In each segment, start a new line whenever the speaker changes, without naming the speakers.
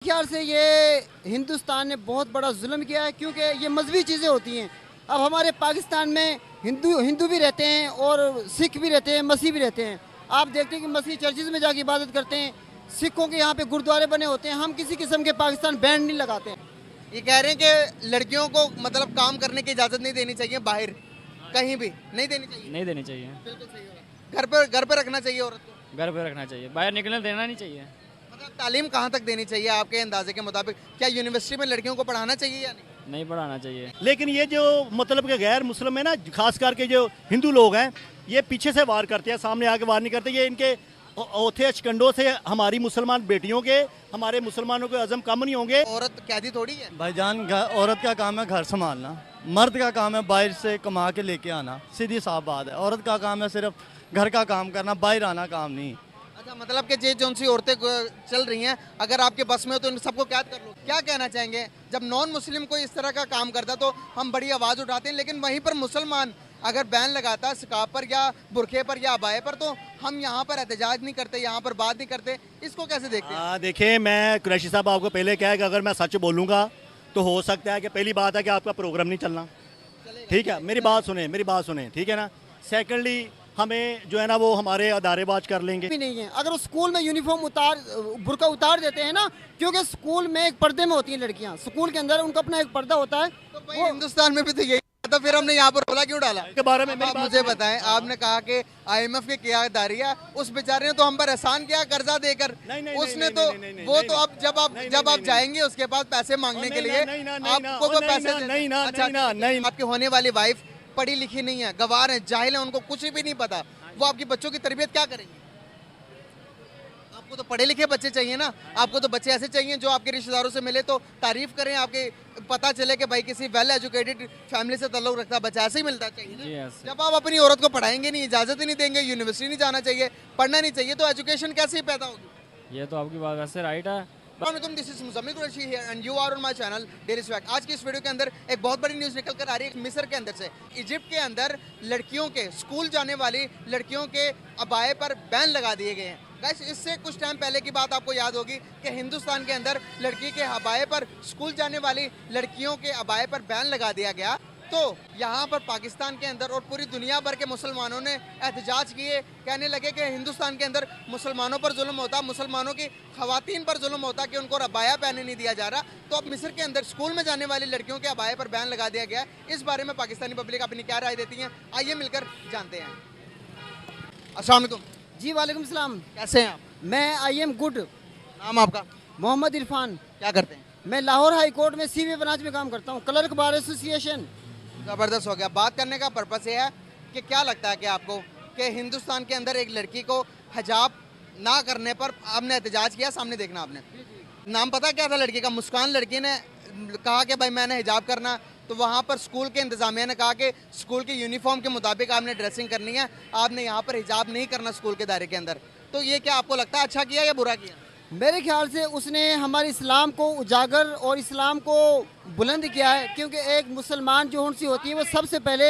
ख्याल से ये हिंदुस्तान ने बहुत बड़ा जुल्म किया है, क्योंकि ये मजहबी चीज़ें होती हैं। अब हमारे पाकिस्तान में हिंदू भी रहते हैं और सिख भी रहते हैं, मसीह भी रहते हैं। आप देखते हैं कि मसीह चर्चिज़ में जाके इबादत करते हैं, सिखों के यहाँ पे गुरुद्वारे बने होते हैं। हम किसी किस्म के पाकिस्तान बैंड नहीं लगाते हैं।
ये कह रहे हैं कि लड़कियों को मतलब काम करने की इजाज़त नहीं देनी चाहिए, बाहर कहीं भी नहीं देनी चाहिए।
नहीं देनी चाहिए।
बिल्कुल सही होगा। घर पे रखना चाहिए औरत को।
घर पे रखना चाहिए, बाहर निकलने देना नहीं चाहिए।
मतलब तालीम कहाँ तक देनी चाहिए आपके अंदाजे के मुताबिक? क्या यूनिवर्सिटी में लड़कियों को पढ़ाना चाहिए या नहीं?
नहीं पढ़ाना चाहिए।
लेकिन ये जो मतलब के गैर मुस्लिम है ना, खास करके जो हिंदू लोग हैं, ये पीछे से वार करते हैं, सामने आके वार नहीं करते। ये इनके औथे अचकंडों से हमारी मुसलमान बेटियों के, हमारे मुसलमानों के अज़म कम नहीं होंगे।
औरत कैदी थोड़ी है।
भाईजान औरत का काम है घर संभालना, मर्द का काम है बाहर से कमा के लेके आना। सीधी साफ बात है, औरत का काम है सिर्फ घर का काम करना, बाहर आना काम नहीं।
अच्छा, मतलब कि जे जौन सी औरतें चल रही हैं, अगर आपके बस में हो तो इन सबको कैद कर लो। क्या कहना चाहेंगे? जब नॉन मुस्लिम कोई इस तरह का काम करता तो हम बड़ी आवाज़ उठाते हैं, लेकिन वहीं पर मुसलमान अगर बैन लगाता स्कार्फ पर या बुरखे पर या अबाए पर तो हम यहाँ पर एहतजाज नहीं करते, यहाँ पर बात नहीं करते। इसको कैसे देखते हैं?
देखिए, मैं कुरैशी साहब आपको पहले क्या है कि अगर मैं सच बोलूँगा तो हो सकता है कि पहली बात है कि आपका प्रोग्राम नहीं चलना, ठीक है। मेरी बात सुने, ठीक है ना। सेकेंडली हमें जो है ना वो हमारे अदारेबाज कर लेंगे
भी नहीं है। अगर वो स्कूल में यूनिफॉर्म बुरका उतार देते हैं ना, क्योंकि स्कूल में एक पर्दे में होती हैं लड़कियां, स्कूल के अंदर उनका अपना एक पर्दा होता है।
तो भाई हिंदुस्तान में भी तो यही तो फिर हमने यहाँ पर रोला क्यों डाला?
के बारे में
आप मुझे बताएं, आपने कहा कि IMF की कियादारी है, उस बेचारे ने तो हम पर एहसान किया कर्जा देकर। उसने तो वो तो अब जब आप जाएंगे उसके पास पैसे मांगने के लिए आपको वो पैसे नहीं। आपकी होने वाली वाइफ पढ़ी लिखी नहीं है, गवार है, जाहिल है, उनको कुछ भी नहीं पता, वो आपकी बच्चों की तरबियत क्या करेंगे? आपको तो पढ़े लिखे बच्चे चाहिए ना। आपको तो बच्चे ऐसे चाहिए जो आपके रिश्तेदारों से मिले तो तारीफ करें, आपके पता चले कि भाई किसी वेल एजुकेटेड फैमिली से ताल्लुक रखता बच्चा, ऐसे ही मिलता चाहिए ना।
yes.
जब आप अपनी औरत को पढ़ाएंगे नहीं, इजाजत ही नहीं देंगे, यूनिवर्सिटी नहीं जाना चाहिए, पढ़ना नहीं चाहिए, तो एजुकेशन कैसे ही पैदा होगी?
ये तो आपकी बात वैसे राइट है।
This is Muzammil Qureshi here and you are on my channel daily swag. आज की इस वीडियो के अंदर एक बहुत बड़ी न्यूज़ निकल कर आ रही है मिस्र के अंदर से। इजिप्ट के अंदर लड़कियों के स्कूल जाने वाली लड़कियों के अबाए पर बैन लगा दिए गए हैं। गाइस, इससे कुछ टाइम पहले की बात आपको याद होगी कि हिंदुस्तान के अंदर लड़की के अबाए पर, स्कूल जाने वाली लड़कियों के अबाए पर बैन लगा दिया गया। तो यहाँ पर पाकिस्तान के अंदर और पूरी दुनिया भर के मुसलमानों ने एहतजाज किए, कहने लगे कि हिंदुस्तान के अंदर मुसलमानों पर जुल्म होता, मुसलमानों की खवातीन पर जुल्म होता कि उनको अबाया पहनने नहीं दिया जा रहा। तो अब मिस्र के अंदर स्कूल में जाने वाली लड़कियों के अबाए पर बैन लगा दिया गया है। इस बारे में पाकिस्तानी पब्लिक अपनी क्या राय देती है, आइए मिलकर जानते हैं। अस्सलाम वालेकुम।
जी वालेकुम सलाम।
कैसे हैं आप?
मैं IM गुड।
नाम आपका?
मोहम्मद इरफान।
क्या करते हैं?
मैं लाहौर हाई कोर्ट में CBA ब्रांच में काम करता हूँ, क्लर्क बार एसोसिएशन।
ज़बरदस्त हो गया। बात करने का पर्पस ये है कि क्या लगता है कि आपको कि हिंदुस्तान के अंदर एक लड़की को हिजाब ना करने पर आपने एहतजाज किया, सामने देखना आपने। नाम पता क्या था लड़की का? मुस्कान। लड़की ने कहा कि भाई मैंने हिजाब करना, तो वहाँ पर स्कूल के इंतजामिया ने कहा कि स्कूल की यूनिफॉर्म के मुताबिक आपने ड्रेसिंग करनी है, आपने यहाँ पर हिजाब नहीं करना स्कूल के दायरे के अंदर। तो ये क्या आपको लगता है अच्छा किया या बुरा किया?
मेरे ख्याल से उसने हमारे इस्लाम को उजागर और इस्लाम को बुलंद किया है, क्योंकि एक मुसलमान जो उनसी होती है वो सबसे पहले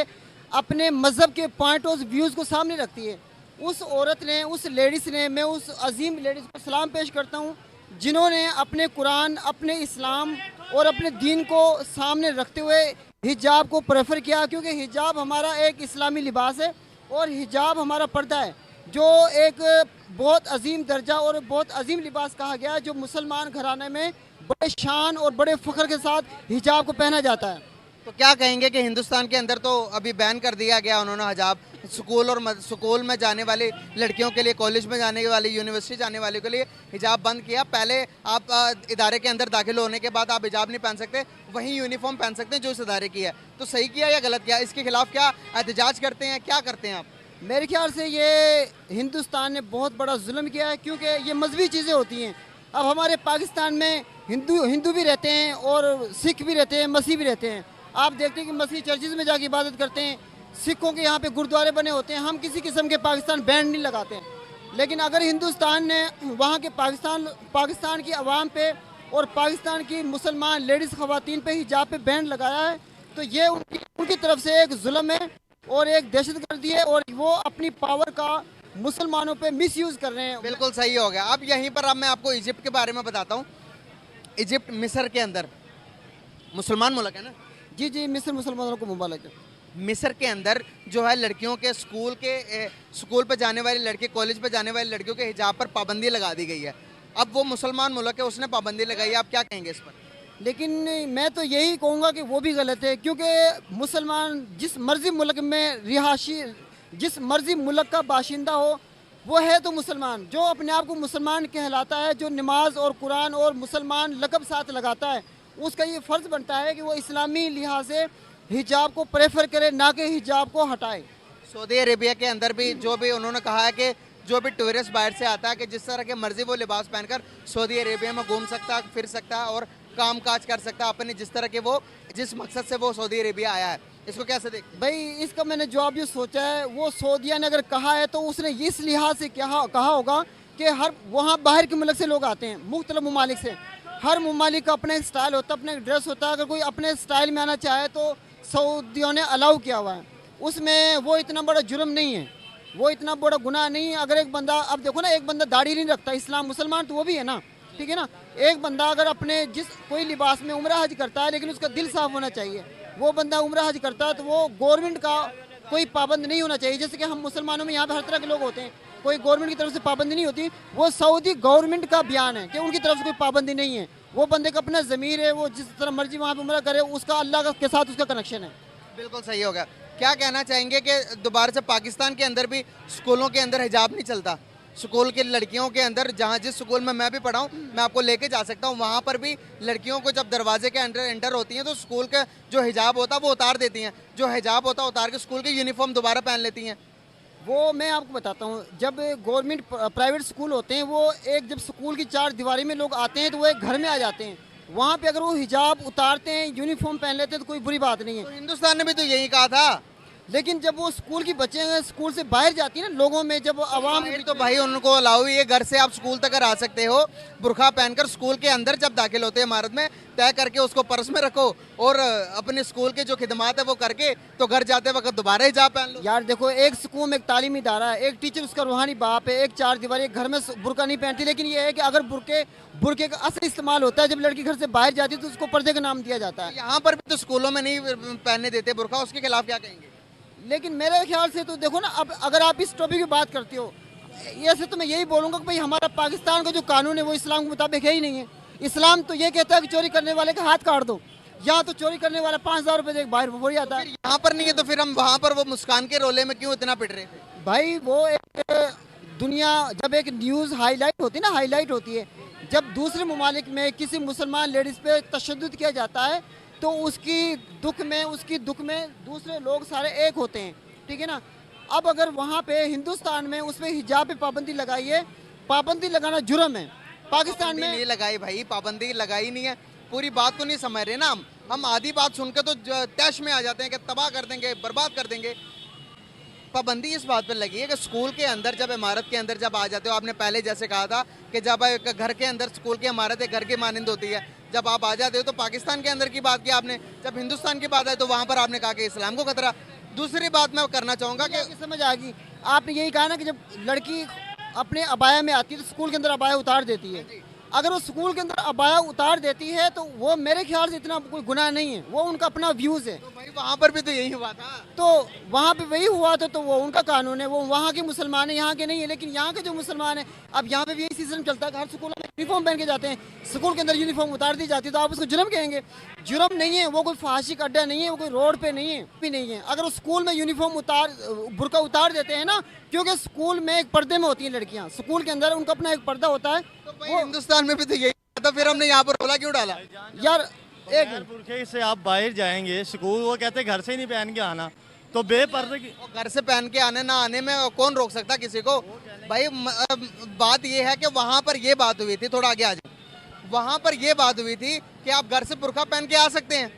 अपने मज़हब के पॉइंट ऑफ व्यूज़ को सामने रखती है। उस औरत ने, उस लेडीज़ ने, मैं उस अजीम लेडीज़ को सलाम पेश करता हूँ जिन्होंने अपने कुरान, अपने इस्लाम और अपने दीन को सामने रखते हुए हिजाब को प्रेफर किया, क्योंकि हिजाब हमारा एक इस्लामी लिबास है और हिजाब हमारा पर्दा है, जो एक बहुत अजीम दर्जा और बहुत अजीम लिबास कहा गया है, जो मुसलमान घराने में बड़े शान और बड़े फ़ख्र के साथ हिजाब को पहना जाता है।
तो क्या कहेंगे कि हिंदुस्तान के अंदर तो अभी बैन कर दिया गया उन्होंने हिजाब, स्कूल में जाने वाली लड़कियों के लिए, कॉलेज में जाने वाली, यूनिवर्सिटी जाने वाले के लिए हिजाब बंद किया। पहले आप इदारे के अंदर दाखिल होने के बाद आप हिजाब नहीं पहन सकते, वहीं यूनिफॉर्म पहन सकते हैं जो इस इदारे की है। तो सही किया या गलत किया? इसके खिलाफ क्या एहतजाज करते हैं, क्या करते हैं आप?
मेरे ख्याल से ये हिंदुस्तान ने बहुत बड़ा जुल्म किया है, क्योंकि ये मजहबी चीज़ें होती हैं। अब हमारे पाकिस्तान में हिंदू भी रहते हैं और सिख भी रहते हैं, मसीह भी रहते हैं। आप देखते हैं कि मसीह चर्चिज़ में जाके इबादत करते हैं, सिखों के यहाँ पे गुरुद्वारे बने होते हैं। हम किसी किस्म के पाकिस्तान बैंड नहीं लगाते हैं। लेकिन अगर हिंदुस्तान ने वहाँ के पाकिस्तान की आवाम पे और पाकिस्तान की मुसलमान लेडीज़ ख़वातीन पे हिजाब पे बैंड लगाया है, तो ये उनकी तरफ से एक जुल्म है और एक दहशतगर्दी है, और वो अपनी पावर का मुसलमानों पे मिसयूज़ कर रहे हैं।
बिल्कुल सही हो गया। अब यहीं पर अब मैं आपको इजिप्ट के बारे में बताता हूँ। इजिप्ट मिस्र के अंदर मुसलमान मुल्क है ना,
जी जी, मिस्र मुसलमानों को मुबारक है।
मिस्र के अंदर जो है लड़कियों के स्कूल पे जाने वाली लड़की, कॉलेज पे जाने वाली लड़कियों के हिजाब पर पाबंदी लगा दी गई है। अब वो मुसलमान मुल्क है, उसने पाबंदी लगाई है, आप क्या कहेंगे इस पर?
लेकिन मैं तो यही कहूँगा कि वो भी गलत है, क्योंकि मुसलमान जिस मर्जी मुल्क में रिहाशी, जिस मर्जी मुल्क का बाशिंदा हो, वो है तो मुसलमान। जो अपने आप को मुसलमान कहलाता है, जो नमाज और कुरान और मुसलमान लक़ब साथ लगाता है, उसका ये फ़र्ज़ बनता है कि वो इस्लामी लिहाज से हिजाब को प्रेफर करे, ना कि हिजाब को हटाए।
सऊदी अरेबिया के अंदर भी जो भी उन्होंने कहा है कि जो भी टूरिस्ट बाहर से आता है कि जिस तरह के मर्जी वो लिबास पहनकर सऊदी अरेबिया में घूम सकता है, फिर सकता है और काम काज कर सकता है अपने जिस तरह के वो जिस मकसद से वो सऊदी अरेबिया आया है। इसको कैसे देखते हैं?
भाई इसका मैंने जवाब ये सोचा है, वो सऊदिया ने अगर कहा है तो उसने इस लिहाज से कहा होगा कि हर वहाँ बाहर के मुल्क से लोग आते हैं, मुख्तलिफ ममालिक से। हर ममालिक का अपना एक स्टाइल होता है, अपना एक ड्रेस होता है। अगर कोई अपने स्टाइल में आना चाहे तो सऊदियों ने अलाउ किया हुआ है, उसमें वो इतना बड़ा जुर्म नहीं है, वो इतना बड़ा गुनाह नहीं है। अगर एक बंदा, अब देखो ना, एक बंदा दाढ़ी नहीं रखता, इस्लाम मुसलमान तो वो भी है ना, ठीक है ना। एक बंदा अगर अपने जिस कोई लिबास में उम्रा हज करता है, लेकिन उसका दिल साफ होना चाहिए, वो बंदा उम्रा हज करता है तो वो गवर्नमेंट का कोई पाबंद नहीं होना चाहिए। जैसे कि हम मुसलमानों में यहाँ पे हर तरह के लोग होते हैं, कोई गवर्नमेंट की तरफ से पाबंदी नहीं होती। वो सऊदी गवर्नमेंट का बयान है कि उनकी तरफ से कोई पाबंदी नहीं है। वो बंदे का अपना ज़मीर है, वो जिस तरह मर्जी वहाँ पे उम्रा करे, उसका अल्लाह के साथ उसका कनेक्शन है।
बिल्कुल सही होगा। क्या कहना चाहेंगे कि दोबारा से पाकिस्तान के अंदर भी स्कूलों के अंदर हिजाब नहीं चलता? स्कूल के लड़कियों के अंदर, जहाँ जिस स्कूल में मैं भी पढ़ा हूँ, मैं आपको लेके जा सकता हूँ, वहाँ पर भी लड़कियों को जब दरवाजे के अंदर एंटर होती हैं तो स्कूल का जो हिजाब होता है वो उतार देती हैं, जो हिजाब होता है उतार के स्कूल की यूनिफॉर्म दोबारा पहन लेती हैं।
वो मैं आपको बताता हूँ, जब गवर्नमेंट प्राइवेट स्कूल होते हैं, वो एक जब स्कूल की चार दीवारी में लोग आते हैं तो वो एक घर में आ जाते हैं। वहाँ पे अगर वो हिजाब उतारते हैं, यूनिफॉर्म पहन लेते हैं तो कोई बुरी बात नहीं है।
तो हिंदुस्तान ने भी तो यही कहा था।
लेकिन जब वो स्कूल की बच्चे स्कूल से बाहर जाती है ना, लोगों में जब आवाम
बाहर तो भाई उनको अलाउ ही है, घर से आप स्कूल तक आ सकते हो बुरखा पहनकर। स्कूल के अंदर जब दाखिल होते हैं इमारत में, तय करके उसको पर्स में रखो और अपने स्कूल के जो खिदमात है वो करके तो घर जाते वक्त दोबारा हिजाब पहन लो।
यार देखो, एक स्कूल में एक तालीमी इदारा है, एक टीचर उसका रूहानी बाप है, एक चार दीवारी, एक घर में बुरका नहीं पहनती। लेकिन ये है कि अगर बुरके का असली इस्तेमाल होता है जब लड़की घर से बाहर जाती है तो उसको पर्दे का नाम दिया जाता है।
यहाँ पर भी तो स्कूलों में नहीं पहनने देते बुरखा, उसके खिलाफ क्या कहेंगे?
लेकिन मेरे ख्याल से तो देखो ना, अब अगर आप इस टॉपिक की बात करते हो, ऐसे तो मैं यही बोलूँगा कि भाई हमारा पाकिस्तान का जो कानून है वो इस्लाम के मुताबिक है ही नहीं है। इस्लाम तो ये कहता है कि चोरी करने वाले का हाथ काट दो, यहाँ तो चोरी करने वाला 5,000 रुपये देख बाहर हो जाता है।
यहाँ पर नहीं है तो फिर हम वहाँ पर वो मुस्कान के रोले में क्यों इतना पिट रहे थे?
भाई वो एक दुनिया, जब एक न्यूज़ हाईलाइट होती है ना, हाईलाइट होती है, जब दूसरे ममालिक में किसी मुसलमान लेडीज़ पे तशद्दुद किया जाता है तो उसकी दुख में दूसरे लोग सारे एक होते हैं, ठीक है ना। अब अगर वहाँ पे हिंदुस्तान में उसमें हिजाब पे पाबंदी लगाई है, पाबंदी लगाना जुर्म है। पाकिस्तान में
नहीं लगाई भाई, पाबंदी लगाई नहीं है। पूरी बात को नहीं समझ रहे ना हम आधी बात सुनकर तो तैश में आ जाते हैं कि तबाह कर देंगे, बर्बाद कर देंगे। पाबंदी इस बात पर लगी है कि स्कूल के अंदर जब इमारत के अंदर जब आ जाते हो, आपने पहले जैसे कहा था कि जब एक घर के अंदर स्कूल की इमारत एक घर के मानंद होती है, जब आप आ जाते हो तो पाकिस्तान के अंदर की बात की आपने, जब हिंदुस्तान की बात है तो वहाँ पर आपने कहा कि इस्लाम को खतरा। दूसरी बात मैं करना चाहूँगा कि
समझ आ गई, आपने यही कहा ना कि जब लड़की अपने अबाया में आती है तो स्कूल के अंदर अबाया उतार देती है। अगर वो स्कूल के अंदर अबाया उतार देती है तो वो मेरे ख्याल से इतना कोई गुनाह नहीं है, वो उनका अपना व्यूज़ है।
तो भाई वहाँ पर भी तो यही हुआ था।
तो वहाँ पे वही हुआ था तो वो उनका कानून है, वो वहाँ के मुसलमान है, यहाँ के नहीं है। लेकिन यहाँ के जो मुसलमान है, अब यहाँ पे भी यही सिस्टम चलता है, हर स्कूल में यूनिफॉर्म पहन के जाते हैं, स्कूल के अंदर यूनिफॉर्म उतार दी जाती है, तो आप उसको जुर्म कहेंगे? जुर्म नहीं है, वो कोई फहाशी का अड्डा नहीं है, वो कोई रोड पे नहीं है, भी नहीं है। अगर स्कूल में यूनिफॉर्म बुरका उतार देते हैं ना, क्योंकि स्कूल में एक पर्दे में होती हैं लड़कियाँ, स्कूल के अंदर उनका अपना एक पर्दा होता है।
तो भाई हिंदुस्तान में भी तो यही तो फिर हमने यहाँ पर रोला क्यों डाला?
यार एक
बुरखे से आप बाहर जाएंगे स्कूल, वो कहते घर से ही नहीं पहन के आना, तो बेपर्दे की
घर से पहन के आने ना आने में कौन रोक सकता किसी को? भाई बात ये है कि वहाँ पर ये बात हुई थी, थोड़ा आगे आ जाओ, वहाँ पर ये बात हुई थी कि आप घर से बुरखा पहन के आ सकते हैं,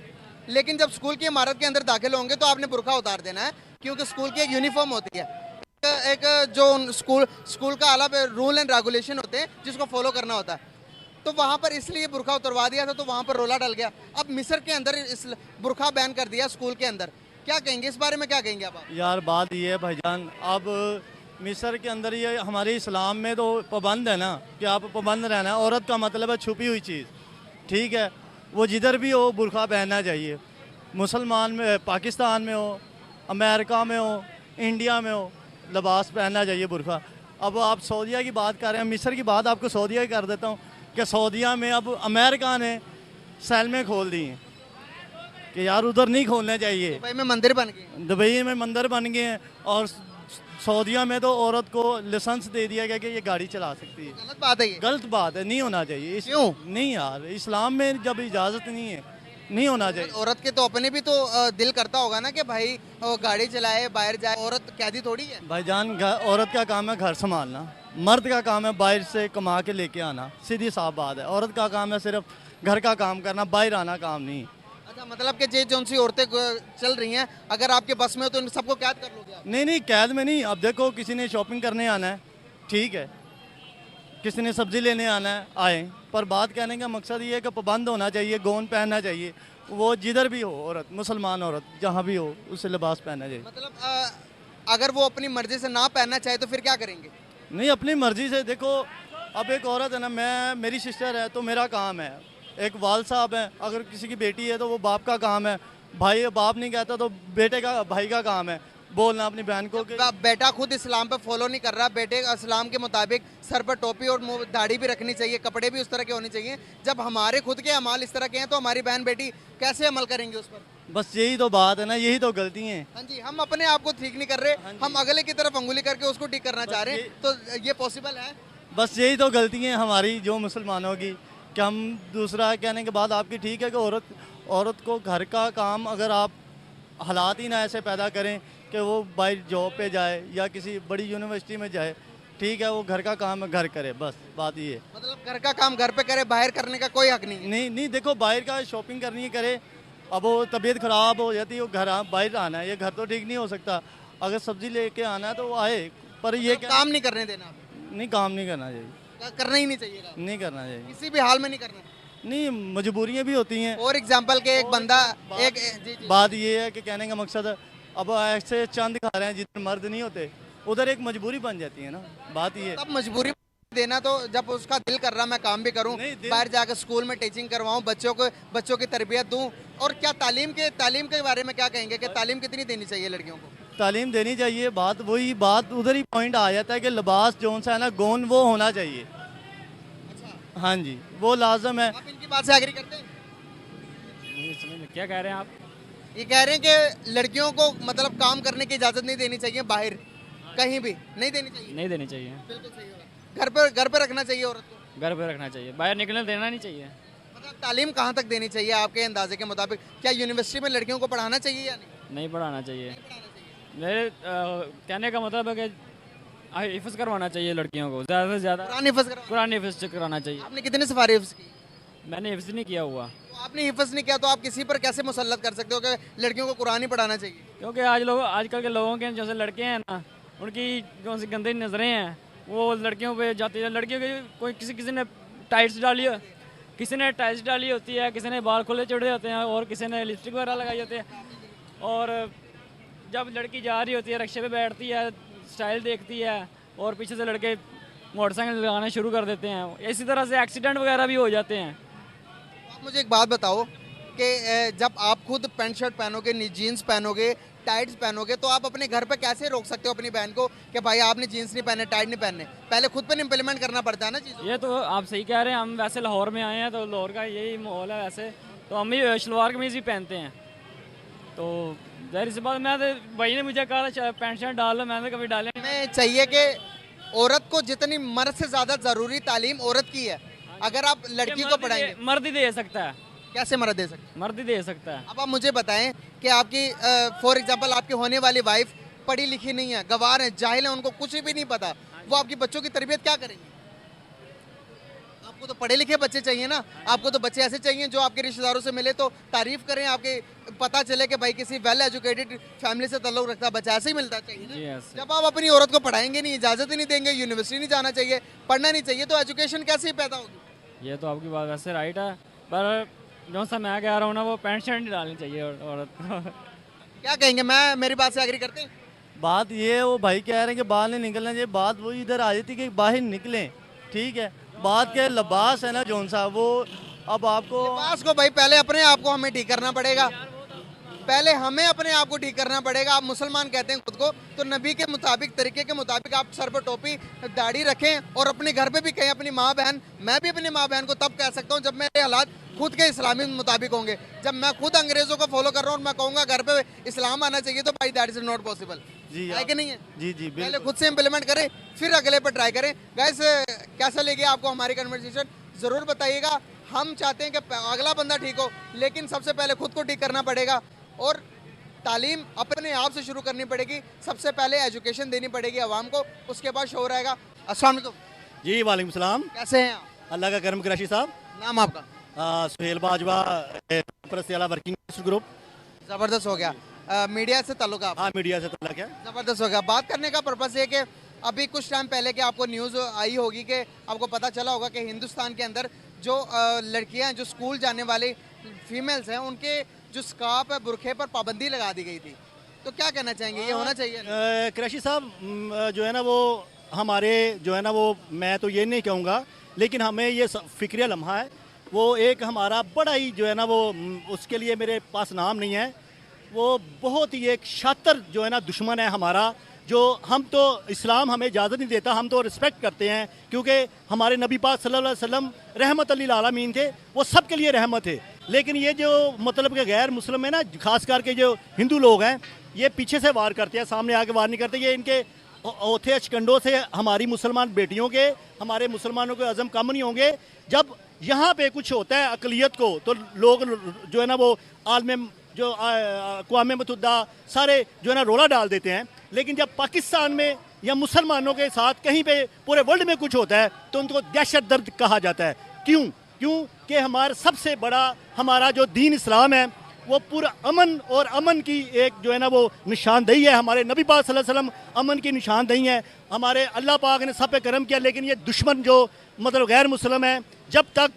लेकिन जब स्कूल की इमारत के अंदर दाखिल होंगे तो आपने बुरखा उतार देना है, क्योंकि स्कूल की एक यूनिफॉर्म होती है, एक जो स्कूल का अलग रूल एंड रेगुलेशन होते हैं जिसको फॉलो करना होता है। तो वहाँ पर इसलिए बुरखा उतरवा दिया था, तो वहाँ पर रोला डल गया। अब मिस्र के अंदर इस बुरखा बैन कर दिया स्कूल के अंदर, क्या कहेंगे इस बारे में? क्या कहेंगे आप?
यार बात ये है भाईजान, अब मिस्र के अंदर ये हमारे इस्लाम में तो पाबंद है ना कि आप पाबंद रहना है। औरत का मतलब है छुपी हुई चीज़, ठीक है, वो जिधर भी हो बुर्का पहनना चाहिए। मुसलमान में, पाकिस्तान में हो, अमेरिका में हो, इंडिया में हो, लिबास पहनना चाहिए बुर्का। अब आप सऊदीया की बात कर रहे हैं, मिस्र की बात आपको सऊदीया की कर देता हूँ कि सऊदीया में अब अमेरिका ने सैलमें खोल दी हैं कि यार उधर नहीं खोलने चाहिए।
दुबई में मंदिर बन गए।
दुबई में मंदिर बन गए हैं और सऊदीया में तो औरत को लाइसेंस दे दिया गया कि ये गाड़ी चला सकती है।
गलत बात है ये।
गलत बात है, नहीं होना चाहिए।
क्यों?
नहीं यार, इस्लाम में जब इजाज़त नहीं है, नहीं होना चाहिए।
औरत के तो अपने भी तो दिल करता होगा ना कि भाई वो गाड़ी चलाए, बाहर जाए। औरत कैदी थोड़ी है।
भाईजान, औरत का काम है घर संभालना, मर्द का काम है बाहर से कमा के लेके आना। सीधी साफ बात है। औरत का काम है सिर्फ घर का काम करना, बाहर आना काम नहीं।
अच्छा, मतलब कि जे जोन सी औरतें चल रही हैं, अगर आपके बस में हो तो इन सबको कैद कर लोगे आप?
नहीं, कैद में नहीं। अब देखो, किसी ने शॉपिंग करने आना है, ठीक है, किसी ने सब्जी लेने आना है, आए। पर बात कहने का मकसद ये है कि पाबंद होना चाहिए, गौन पहनना चाहिए। वो जिधर भी हो औरत, मुसलमान औरत जहाँ भी हो, उससे लिबास पहनना चाहिए।
मतलब अगर वो अपनी मर्जी से ना पहनना चाहे तो फिर क्या करेंगे?
नहीं, अपनी मर्जी से। देखो, अब एक औरत है ना, मेरी सिस्टर है तो मेरा काम है। एक वाल साहब है, अगर किसी की बेटी है तो वो बाप का काम है। भाई बाप नहीं कहता तो बेटे का, भाई का काम है बोलना अपनी बहन को कि
बेटा खुद इस्लाम पे फॉलो नहीं कर रहा, बेटे इस्लाम के मुताबिक सर पर टोपी और मुंह दाढ़ी भी रखनी चाहिए, कपड़े भी उस तरह के होने चाहिए। जब हमारे खुद के अमाल इस तरह के हैं तो हमारी बहन बेटी कैसे अमल करेंगे उस पर?
बस यही तो बात है ना, यही तो गलती है।
हाँ जी, हम अपने आप को ठीक नहीं कर रहे, हम अगले की तरफ अंगुली करके उसको ठीक करना चाह रहे हैं। तो ये पॉसिबल है?
बस यही तो गलती है हमारी, जो मुसलमानों की, कि हम दूसरा कहने के बाद आपकी ठीक है कि औरत को घर का काम, अगर आप हालात ही ना ऐसे पैदा करें कि वो बाहर जॉब पे जाए या किसी बड़ी यूनिवर्सिटी में जाए, ठीक है, वो घर का काम घर करे, बस बात ये है।
मतलब घर का काम घर पे करे, बाहर करने का कोई हक नहीं है।
नहीं, देखो, बाहर का शॉपिंग करनी है करे। अब वो तबीयत ख़राब हो जाती है, वो बाहर आना है, ये घर तो ठीक नहीं हो सकता। अगर सब्जी लेके आना है तो वो आए, पर ये
मतलब काम नहीं करने देना आपको?
नहीं, काम नहीं करना चाहिए,
करना ही नहीं चाहिए काम।
नहीं करना चाहिए,
किसी भी हाल में नहीं करना।
नहीं, मजबूरियाँ भी होती हैं।
फॉर एग्जाम्पल के एक बंदा एक जी, जी।
बात ये है कि कहने का मकसद है, अब ऐसे चंद दिखा रहे हैं जिधर मर्द नहीं होते, उधर एक मजबूरी बन जाती है ना, बात ये है।
तब मजबूरी देना तो जब उसका दिल कर रहा मैं काम भी करूं, बाहर जाकर स्कूल में टीचिंग करवाऊं, बच्चों की तरबियत दूं। और क्या तालीम के बारे में क्या कहेंगे कि तालीम कितनी देनी चाहिए लड़कियों को?
तालीम देनी चाहिए। बात वही बात उधर ही पॉइंट आ जाता है कि लिबास जोन सा है ना, गौन वो होना चाहिए। हाँ जी, वो लाजम है।
आप इनकी बात से एग्री करते हैं?
नहीं समझ में क्या कह रहे हैं आप?
ये कह रहे हैं कि लड़कियों को मतलब काम करने की इजाजत नहीं देनी चाहिए, बाहर कहीं भी नहीं देनी चाहिए।
नहीं देनी चाहिए,
बिल्कुल सही होगा। घर पे रखना चाहिए औरत को,
घर पे रखना चाहिए, बाहर निकलने देना नहीं चाहिए।
मतलब तालीम कहाँ तक देनी चाहिए आपके अंदाजे के मुताबिक? क्या यूनिवर्सिटी में लड़कियों को पढ़ाना चाहिए या नहीं?
नहीं पढ़ाना चाहिए। मेरे कहने का मतलब है कि हिफ्ज़ करवाना चाहिए लड़कियों को, ज़्यादा से ज़्यादा
कुरान हिफ्ज़ करवाना।
कुरान हिफ्ज़ कराना चाहिए।
आपने कितने सफारी हिफ्ज़ की?
मैंने हिफ्ज़ नहीं किया हुआ,
तो आपने हिफ्ज़ नहीं किया तो आप किसी पर कैसे मुसल्लत कर सकते हो कि लड़कियों को कुरान ही पढ़ाना चाहिए?
क्योंकि आजकल के लोगों के जो से लड़के हैं ना, उनकी जो सी गंदी नज़रें हैं वो लड़कियों पे जाती है। लड़कियों के कोई किसी ने टाइट्स डाली हो, किसी ने टाइट्स डाली होती है, किसी ने बाल खुले चढ़े होते हैं और किसी ने लिपस्टिक वगैरह लगाई होती है। और जब लड़की जा रही होती है, रिक्शे पे बैठती है, स्टाइल देखती है और पीछे से लड़के मोटरसाइकिल लगाना शुरू कर देते हैं। इसी तरह से एक्सीडेंट वगैरह भी हो जाते हैं।
आप मुझे एक बात बताओ कि जब आप खुद पैंट शर्ट पहनोगे, जीन्स पहनोगे, टाइट्स पहनोगे, तो आप अपने घर पे कैसे रोक सकते हो अपनी बहन को कि भाई आपने जीन्स नहीं पहने, टाइट नहीं पहनने? पहले खुद पे इम्प्लीमेंट करना पड़ता है ना चीज़।
ये तो आप सही कह रहे हैं। हम वैसे लाहौर में आए हैं तो लाहौर का यही माहौल है वैसे, तो हम भी शलवार कमीज़ ही पहनते हैं। तो जाहिर सी बात, मैं तो भाई ने मुझे कहा था पैंट शर्ट डाल लो, मैंने कभी डाले नहीं।
हमें चाहिए कि औरत को जितनी मर्द से ज़्यादा ज़रूरी तालीम औरत की है। अगर आप लड़की को पढ़ाएंगे,
मर्द ही दे सकता है।
कैसे मर्द दे सकते?
मर्द ही दे सकता है।
अब आप मुझे बताएं कि आपकी फॉर एग्जांपल आपकी होने वाली वाइफ पढ़ी लिखी नहीं है, गवार है, जाहिल है, उनको कुछ भी नहीं पता, वो आपकी बच्चों की तरबियत क्या करेंगे? आपको तो पढ़े लिखे बच्चे चाहिए ना, आपको तो बच्चे ऐसे चाहिए जो आपके रिश्तेदारों से मिले तो तारीफ करें, आपके पता चले कि भाई किसी वेल एजुकेटेड फैमिली से ताल्लुक रखता बच्चा, ऐसे ही मिलता चाहिए
जी
ना।
ऐसे।
जब आप अपनी औरत को पढ़ाएंगे नहीं, इजाज़त ही नहीं देंगे, यूनिवर्सिटी नहीं जाना चाहिए, पढ़ना नहीं चाहिए, तो एजुकेशन कैसे ही पैदा होगी?
ये तो आपकी बात वैसे राइट है, पर जो सा मैं कह रहा हूँ ना, वो पैंट शर्ट नहीं डालनी चाहिए औरत को।
क्या कहेंगे? मैं मेरी बात से एग्री करते हैं?
बात ये है, वो भाई कह रहे हैं कि बाहर नहीं निकलना चाहिए। बात वो इधर आ जाती है कि बाहर निकलें, ठीक है। बात के लिबास है ना जोन सा, वो अब आपको
लिबास को भाई पहले अपने आप को हमें ठीक करना पड़ेगा, पहले हमें अपने आप को ठीक करना पड़ेगा। आप मुसलमान कहते हैं खुद को, तो नबी के मुताबिक, तरीके के मुताबिक आप सर पर टोपी दाढ़ी रखें और अपने घर पे भी कहें अपनी माँ बहन। मैं भी अपनी माँ बहन को तब कह सकता हूँ जब मेरे हालात खुद के इस्लामी मुताबिक होंगे। जब मैं खुद अंग्रेजों को फॉलो कर रहा हूँ और मैं कहूँगा घर पे इस्लाम आना चाहिए, तो भाई दैट इज नॉट पॉसिबल।
जी
है कि नहीं है?
जी जी
पहले
बिल्कुल।
खुद से इम्प्लीमेंट करें, फिर अगले पर ट्राई करें। गाइस, कैसा लगे आपको हमारी कन्वर्सेशन, जरूर बताइएगा। हम चाहते हैं कि अगला बंदा ठीक हो, लेकिन सबसे पहले खुद को ठीक करना पड़ेगा और तालीम अपने आप से शुरू करनी पड़ेगी। सबसे पहले एजुकेशन देनी पड़ेगी आवाम को, उसके बाद शोर आएगा। अस्सलाम वालेकुम,
जी वालेकुम सलाम।
कैसे हैं आप?
अल्लाह का करम कराशी साहब।
नाम आपका?
सुहेल बाजवा, परसियाला वर्किंग ग्रुप।
ज़बरदस्त हो गया। मीडिया से ताल्लुक आप?
हाँ, मीडिया से तल्लक है।
ज़बरदस्त हो गया। बात करने का पर्पस ये कि अभी कुछ टाइम पहले कि आपको न्यूज़ आई होगी कि आपको पता चला होगा कि हिंदुस्तान के अंदर जो लड़कियां हैं, जो स्कूल जाने वाली फीमेल्स हैं, उनके जो स्कार्फ है, बुरखे पर पाबंदी लगा दी गई थी। तो क्या कहना चाहेंगे, ये होना चाहिए?
कराशी साहब, जो है ना वो हमारे जो है ना वो, मैं तो ये नहीं कहूँगा, लेकिन हमें ये फिक्रिया लम्हा है। वो एक हमारा बड़ा ही जो है ना वो, उसके लिए मेरे पास नाम नहीं है, वो बहुत ही एक शातिर जो है ना दुश्मन है हमारा। जो हम तो इस्लाम हमें इजाज़त नहीं देता, हम तो रिस्पेक्ट करते हैं क्योंकि हमारे नबी पाक सल्लल्लाहु अलैहि वसल्लम रहमत लिल आलमीन थे, वो सब के लिए रहमत है। लेकिन ये जो मतलब के गैर मुस्लिम है ना, खास करके जो हिंदू लोग हैं, ये पीछे से वार करते हैं, सामने आके वार नहीं करते। ये इनके औथे अचकंडों से हमारी मुसलमान बेटियों के, हमारे मुसलमानों के अज़म कम नहीं होंगे। जब यहाँ पे कुछ होता है अक़लियत को, तो लोग जो है ना वो आलम जो अक़वाम मुत्तहिदा सारे जो है ना रोला डाल देते हैं। लेकिन जब पाकिस्तान में या मुसलमानों के साथ कहीं पे पूरे वर्ल्ड में कुछ होता है तो उनको दहशत गर्द कहा जाता है। क्यों? क्योंकि हमारा सबसे बड़ा हमारा जो दीन इस्लाम है, वो पूरा अमन और अमन की एक जो है ना वो निशानदेही है। हमारे नबी पाक सल्लल्लाहु अलैहि वसल्लम अमन की निशानदेही है। हमारे अल्लाह पाक ने सब पे करम किया, लेकिन ये दुश्मन जो मतलब गैर मुस्लिम है, जब तक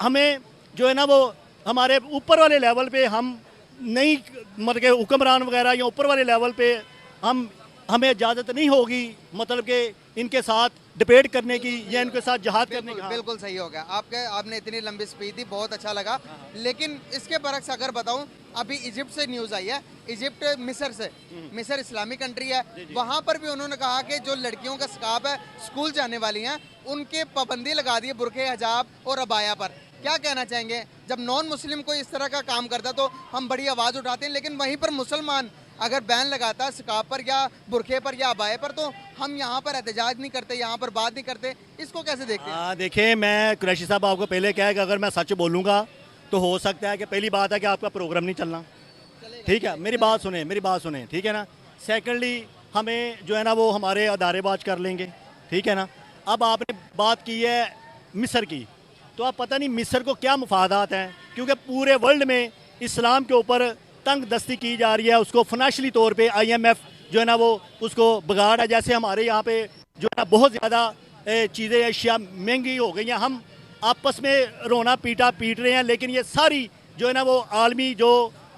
हमें जो है ना वो हमारे ऊपर वाले लेवल पे हम नहीं, मतलब के हुक्मरान वगैरह या ऊपर वाले लेवल पे हमें इजाज़त नहीं होगी मतलब कि इनके साथ डिबेट करने की या इनके साथ जहाद करने की।
बिल्कुल सही हो गया। आपने इतनी लंबी स्पीच दी, बहुत अच्छा लगा। लेकिन इसके बरक्स अगर बताऊं, अभी इजिप्ट से न्यूज़ आई है, इजिप्ट मिस्र से, मिस्र इस्लामिक कंट्री है, वहाँ पर भी उन्होंने कहा कि जो लड़कियों का स्कार्फ है, स्कूल जाने वाली हैं, उनके पाबंदी लगा दी है बुरखे, हिजाब और अबाया पर। क्या कहना चाहेंगे? जब नॉन मुस्लिम कोई इस तरह का काम करता तो हम बड़ी आवाज़ उठाते हैं, लेकिन वहीं पर मुसलमान अगर बैन लगाता है स्कार्फ पर या बुरखे पर या अबाए पर, तो हम यहाँ पर एहतजाज नहीं करते, यहाँ पर बात नहीं करते। इसको कैसे देखते हैं?
देखिए, मैं कुरैशी साहब आपको पहले कहा कि अगर मैं सच बोलूँगा तो हो सकता है कि पहली बात है कि आपका प्रोग्राम नहीं चलना, ठीक है? मेरी बात सुने, ठीक है ना? सेकेंडली, हमें जो है ना वो हमारे अदारेबाज कर लेंगे, ठीक है ना? अब आपने बात की है मिस्र की, तो आप पता नहीं मिस्र को क्या मुफादात हैं, क्योंकि पूरे वर्ल्ड में इस्लाम के ऊपर तंग दस्ती की जा रही है। उसको फाइनेंशियली तौर पे IMF जो है ना वो उसको बिगाड़ है। जैसे हमारे यहाँ पे जो है ना बहुत ज़्यादा चीज़ें अशिया महंगी हो गई हैं, हम आपस में रोना पीटा पीट रहे हैं, लेकिन ये सारी जो है ना वो आलमी जो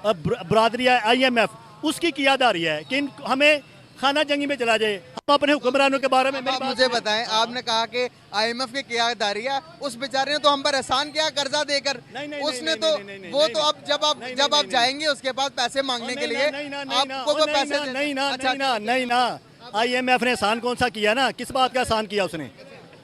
बरादरी है IMF उसकी कियादारी है कि हमें खाना जंगी में चला जाए। हम अपने हुक्मरानों के बारे में
आप मुझे बताएं, आपने कहा कि IMF की कियादारी है, उस बेचारे ने तो हम पर एहसान किया कर्जा देकर। उसने तो वो तो अब जब आप जाएंगे उसके पास पैसे मांगने के लिए आपको वो पैसे
नहीं ना, IMF ने एहसान कौन सा किया ना? किस बात का एहसान किया उसने?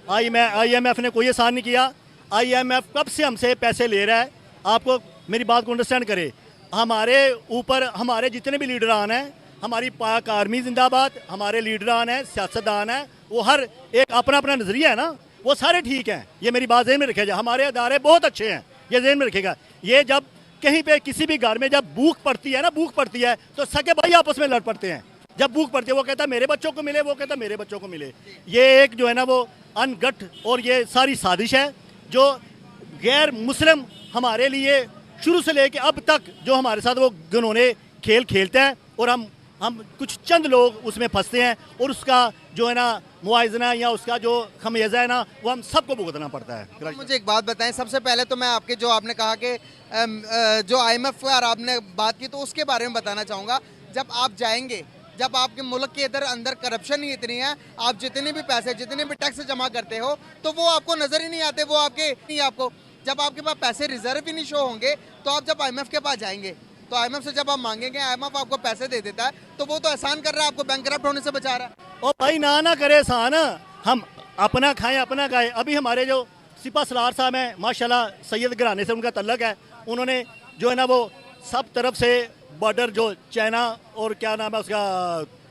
IMF ने कोई एहसान नहीं किया। IMF कब से हमसे पैसे ले रहा है? आपको मेरी बात को अंडरस्टैंड करे। हमारे ऊपर हमारे जितने भी लीडरान हैं, हमारी पाक आर्मी जिंदाबाद, हमारे लीडरान हैं, सियासतदान हैं, वो हर एक अपना अपना नज़रिया है ना, वो सारे ठीक हैं। ये मेरी बात ज़हन में रखेगा। हमारे अदारे बहुत अच्छे हैं, ये ज़हन में रखेगा। ये जब कहीं पे किसी भी घर में जब भूख पड़ती है तो सगे भाई आपस में लड़ पड़ते हैं। जब भूख पड़ती है, वो कहता मेरे बच्चों को मिले, वो कहता मेरे बच्चों को मिले। ये एक जो है ना वो अनगढ़ और ये सारी साजिश है जो गैर मुस्लिम हमारे लिए शुरू से लेके अब तक जो हमारे साथ वो घिनौने खेल खेलते हैं, और हम कुछ चंद लोग उसमें फंसते हैं, और उसका जो है ना मुआवजा या उसका जो खमियाजा है ना, वो हम सबको भुगतना पड़ता है।
मुझे एक बात बताएं, सबसे पहले तो मैं आपके जो आपने कहा कि जो IMF और आपने बात की, तो उसके बारे में बताना चाहूँगा। जब आप जाएंगे, जब आपके मुल्क के अंदर करप्शन ही इतनी है, आप जितने भी पैसे जितने भी टैक्स जमा करते हो तो वो आपको नज़र ही नहीं आते, वो आपके नहीं। आपको जब आपके पास पैसे रिजर्व ही नहीं शो होंगे तो आप जब IMF के पास जाएंगे तो IMF से जब आप मांगेंगे, IMF आपको पैसे दे देता है तो वो तो एहसान कर रहा है, आपको बैंकरप्ट होने से बचा रहा है।
ओ भाई ना करे एहसान, हम अपना खाएं अपना खाएं। अभी हमारे जो सिपा सलार साहब हैं माशाल्लाह, सैयद घराने से उनका तल्लक है, उन्होंने जो है ना वो सब तरफ से बॉर्डर जो चाइना और क्या नाम है उसका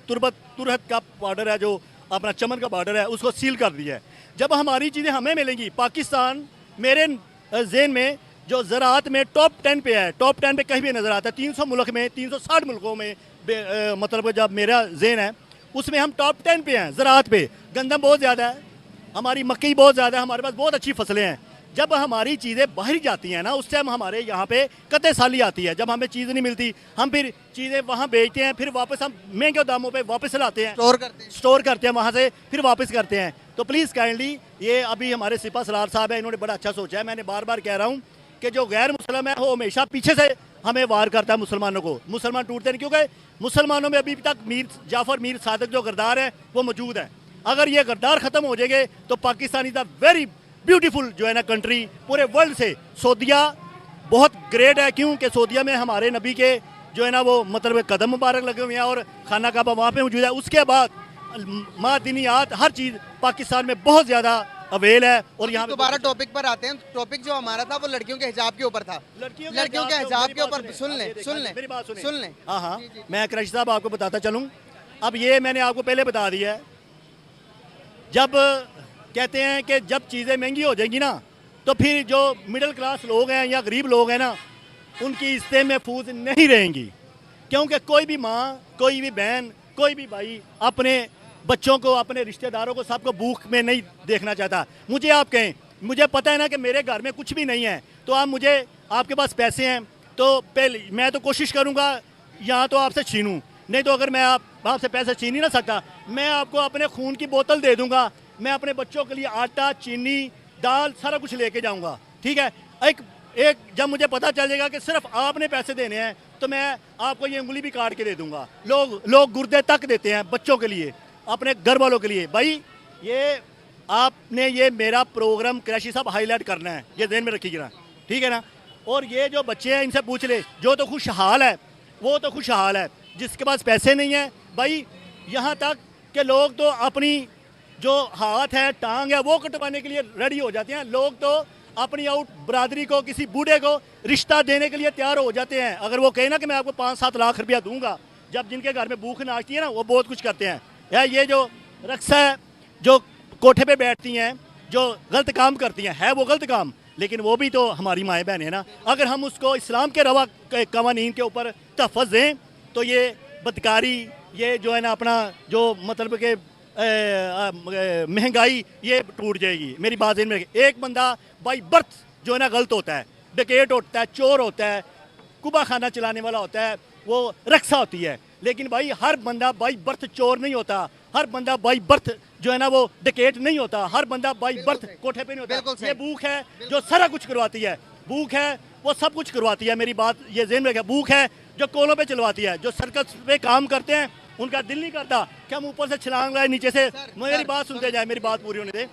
तुरहत का बॉर्डर है, जो अपना चमन का बॉर्डर है, उसको सील कर दिया है। जब हमारी चीज़ें हमें मिलेंगी, पाकिस्तान मेरे जेन में जो ज़राअत में टॉप 10 पे है, टॉप 10 पे कहीं भी नज़र आता है। 300 मुल्क में, 360 मुल्कों में मतलब जब मेरा जेन है उसमें हम टॉप 10 पे हैं ज़राअत पे। गंदम बहुत ज़्यादा है, हमारी मक्की बहुत ज़्यादा है, हमारे पास बहुत अच्छी फसलें हैं। जब हमारी चीज़ें बाहर जाती हैं ना, उस टाइम हमारे यहाँ पे कत्ते साली आती है। जब हमें चीज़ नहीं मिलती, हम फिर चीज़ें वहाँ बेचते हैं, फिर वापस हम महंगे दामों पे वापस लाते हैं, स्टोर करते हैं, वहाँ से फिर वापस करते हैं। तो प्लीज़ काइंडली ये अभी हमारे सिपा सलार साहब हैं, इन्होंने बड़ा अच्छा सोचा है। मैंने बार बार कह रहा हूँ कि जो गैर मुसलमान है वो हमेशा पीछे से हमें वार करता है मुसलमानों को। मुसलमान टूटते नहीं, क्योंकि मुसलमानों में अभी तक मीर जाफ़र मीर सादिक जो गद्दार है वो मौजूद है। अगर ये गद्दार ख़त्म हो जाएंगे तो Pakistan is a very beautiful जो है ना कंट्री पूरे वर्ल्ड से। सऊदिया बहुत ग्रेट है, क्योंकि सऊदिया में हमारे नबी के जो है ना वो मतलब कदम मुबारक लगे हुए हैं और खाना काबा वहाँ पे मौजूद है। उसके बाद मादनियात हर चीज़ पाकिस्तान में बहुत ज़्यादा अवेल है। और यहाँ
दोबारा टॉपिक पर आते हैं। टॉपिक जो हमारा था वो लड़कियों के हिजाब के ऊपर था। लड़कियों के हिजाब के ऊपर मेरी बात सुन लें।
हाँ, मैं क्रैशी साहब आपको बताता चलूँ। अब ये मैंने आपको पहले बता दिया है, जब कहते हैं कि जब चीज़ें महंगी हो जाएंगी ना तो फिर जो मिडिल क्लास लोग हैं या गरीब लोग हैं ना, उनकी इज्जतें महफूज नहीं रहेंगी। क्योंकि कोई भी माँ, कोई भी बहन, कोई भी भाई अपने बच्चों को, अपने रिश्तेदारों को, सबको भूख में नहीं देखना चाहता। मुझे आप कहें, मुझे पता है ना कि मेरे घर में कुछ भी नहीं है, तो आप मुझे, आपके पास पैसे हैं तो पहले मैं तो कोशिश करूँगा यहाँ तो आपसे छीनूँ, नहीं तो अगर मैं आपसे पैसे छीन ही ना सकता, मैं आपको अपने खून की बोतल दे दूँगा। मैं अपने बच्चों के लिए आटा, चीनी, दाल सारा कुछ लेके जाऊँगा, ठीक है। एक जब मुझे पता चल जाएगा कि सिर्फ आपने पैसे देने हैं तो मैं आपको ये उंगली भी काट के दे दूँगा। लोग गुर्दे तक देते हैं बच्चों के लिए, अपने घर वालों के लिए। भाई ये आपने ये मेरा प्रोग्राम क्रैशी साहब हाईलाइट करना है, ये ध्यान में रखिएगा, ठीक है ना। और ये जो बच्चे हैं इनसे पूछ ले, जो तो खुशहाल है वो तो खुशहाल है, जिसके पास पैसे नहीं है भाई, यहाँ तक कि लोग तो अपनी जो हाथ है, टांग है, वो कटवाने के लिए रेडी हो जाते हैं। लोग तो अपनी आउट बरादरी को, किसी बूढ़े को रिश्ता देने के लिए तैयार हो जाते हैं। अगर वो कहे ना कि मैं आपको 5-7 लाख रुपया दूंगा, जब जिनके घर में भूख नाचती है ना, वो बहुत कुछ करते हैं। या ये जो रक्सा है, जो कोठे पे बैठती हैं, जो गलत काम करती हैं, है वो गलत काम, लेकिन वो भी तो हमारी माएँ बहन है ना। अगर हम उसको इस्लाम के रवा कवानीन के ऊपर तहफ़्फ़ुज़ दें तो ये बदकारी, ये जो है ना अपना जो मतलब के महंगाई, ये टूट जाएगी। मेरी बात इनमें, एक बंदा बाई बर्थ जो है ना गलत होता है, डकैत होता है, चोर होता है, कुबा खाना चलाने वाला होता है, वो रक्सा होती है। लेकिन भाई हर बंदा बाई बर्थ चोर नहीं होता, हर बंदा बाई बर्थ जो है ना वो डकैत नहीं होता, हर बंदा बाई बर्थ कोठे पे नहीं होता। ये भूख है जो सारा कुछ करवाती है, भूख है वो सब कुछ करवाती है। मेरी बात ये ज़हन में रखिए, भूख है जो कोलों पे चलवाती है, जो सर्कस पे काम करते हैं उनका दिल नहीं करता कि हम ऊपर से छलांग लगाए नीचे से। मेरी बात सुनते जाए, मेरी बात पूरी होने दे।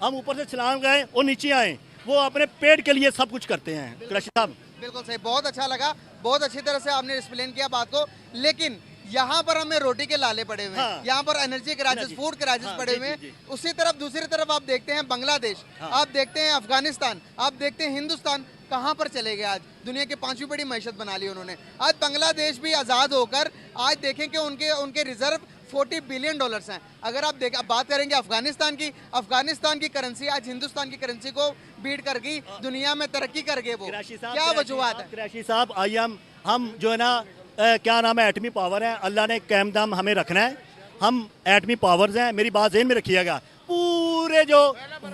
हम ऊपर से छलांग लगाए और नीचे आए, वो अपने पेट के लिए सब कुछ करते हैं। क्रैशी साहब
बिल्कुल सही, बहुत अच्छा लगा, बहुत अच्छी तरह से आपने एक्सप्लेन किया बात को। लेकिन यहाँ पर हमें रोटी के लाले पड़े हुए हैं, यहाँ पर एनर्जी क्राइसिस, फूड क्राइसिस पड़े हुए हैं। उसी तरफ, दूसरी तरफ आप देखते हैं बांग्लादेश, आप देखते हैं अफगानिस्तान, आप देखते हैं हिंदुस्तान कहाँ पर चले गए। आज दुनिया की 5वीं बड़ी मैशत बना ली उन्होंने। आज बांग्लादेश भी आज़ाद होकर आज देखें कि उनके रिजर्व $40 बिलियन हैं। अगर आप बात करेंगे अफगानिस्तान की करेंसी आज हिंदुस्तान की करेंसी को बीट कर गई, दुनिया में तरक्की कर गए। वो क्या वजूहत है?
क्रैशी साहब आइए हम जो है ना क्या नाम है, एटमी पावर है, अल्लाह ने कायम दाम हमें रखना है, हम एटमी पावर्स हैं। मेरी बात ज़हन में रखिएगा, पूरे जो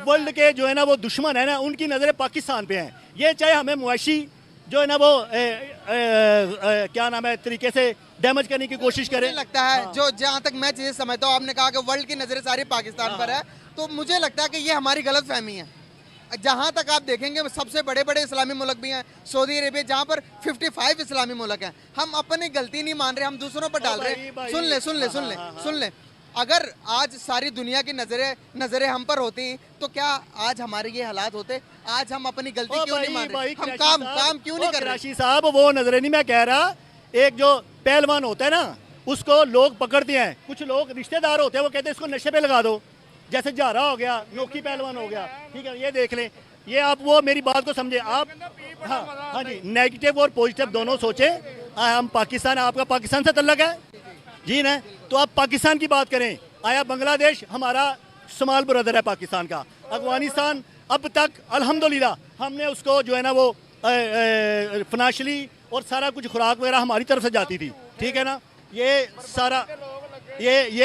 वर्ल्ड के जो है ना वो दुश्मन है ना, उनकी नज़रें पाकिस्तान पे हैं। ये चाहे हमें मुआशी जो है ना वो क्या नाम है तरीके से डैमेज करने की कोशिश करें।
लगता है जो जहाँ तक मैं चीज़ें समझता हूँ, आपने कहा कि वर्ल्ड की नज़रें सारी पाकिस्तान पर है, तो मुझे लगता है कि ये हमारी गलत फहमी है। जहाँ तक आप देखेंगे सबसे बड़े बड़े इस्लामी मुल्क भी हैं, सऊदी अरेबिया जहाँ पर 55 इस्लामी मुल्क हैं। हम अपनी गलती नहीं मान रहे, हम दूसरों पर डाल रहे हैं। सुन ले अगर आज सारी दुनिया की नजरें हम पर होती तो क्या आज हमारे ये हालात होते? आज हम अपनी गलती क्यों नहीं मान रहे? हम काम क्यों नहीं कर रहे?
कराची साहब वो नजरें नहीं मैं कह रहा, एक जो पहलवान होता है ना उसको लोग पकड़ते हैं, कुछ लोग रिश्तेदार होते हैं वो कहते हैं इसको नशे पे लगा दो, जैसे जारा हो गया, नोकी पहलवान हो गया, ठीक है, ये देख लें, ये आप वो मेरी बात को समझे आप। हाँ जी, नेगेटिव और पॉजिटिव दोनों सोचे। हम पाकिस्तान, आपका पाकिस्तान से तल्लक है जी ना, तो आप पाकिस्तान की बात करें। आया बांग्लादेश हमारा स्मॉल ब्रदर है पाकिस्तान का। अफगानिस्तान अब तक अल्हम्दुलिल्लाह हमने उसको जो है ना वो फाइनेंशियली और सारा कुछ खुराक वगैरह हमारी तरफ से जाती थी, ठीक है ना। ये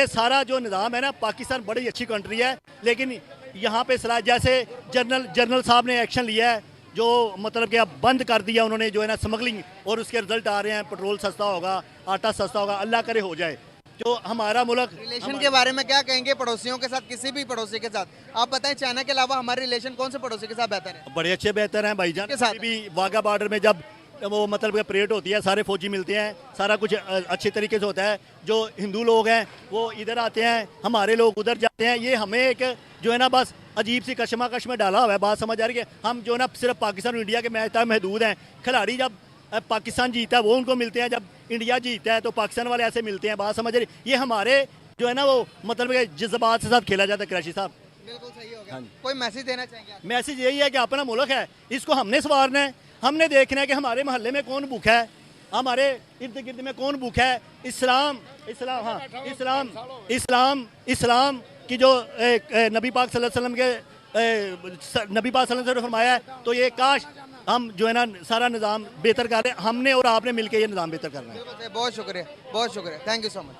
सारा जो निज़ाम है ना, पाकिस्तान बड़ी अच्छी कंट्री है, लेकिन यहाँ पे जैसे जनरल साहब ने एक्शन लिया है, जो मतलब कि अब बंद कर दिया उन्होंने जो है ना स्मगलिंग, और उसके रिजल्ट आ रहे हैं, पेट्रोल सस्ता होगा, आटा सस्ता होगा, अल्लाह करे हो जाए। जो हमारा मुल्क
रिलेशन के बारे में क्या कहेंगे पड़ोसियों के साथ, किसी भी पड़ोसी के साथ? आप बताएं, चाइना के अलावा हमारे रिलेशन कौन से पड़ोसी के साथ बेहतर है?
बड़े अच्छे बेहतर हैं भाईजान
के साथ
भी। वाघा बॉर्डर में जब वो मतलब कि परेड होती है, सारे फौजी मिलते हैं, सारा कुछ अच्छे तरीके से होता है। जो हिंदू लोग हैं वो इधर आते हैं, हमारे लोग उधर जाते हैं। ये हमें एक जो है ना बस अजीब सी कशमकश में डाला हुआ है। बात समझ आ रही है? हम जो है ना सिर्फ पाकिस्तान और इंडिया के मैच तक महदूद हैं। खिलाड़ी जब पाकिस्तान जीता है वो उनको मिलते हैं, जब इंडिया जीता है तो पाकिस्तान वाले ऐसे मिलते हैं। बात समझ रही? ये हमारे जो है ना वो मतलब जज्बात के साथ खेला जाता है। कराची साहब
बिल्कुल सही हो गया। कोई मैसेज देना चाहेंगे आप?
मैसेज यही है कि अपना मुल्क है, इसको हमने संवारना है। हमने देखना है कि हमारे मोहल्ले में कौन भूखा है, हमारे इर्द गिर्द में कौन भूखा है। इस्लाम की जो नबी पाक सल्लल्लाहु अलैहि वसल्लम के नबी पाक सल्लल्लाहु अलैहि वसल्लम ने फरमाया है, तो ये काश हम जो है ना सारा निज़ाम बेहतर कर रहे हैं। हमने और आपने मिलकर ये निज़ाम बेहतर करना है।
बहुत शुक्रिया, बहुत शुक्रिया, थैंक यू सो मच।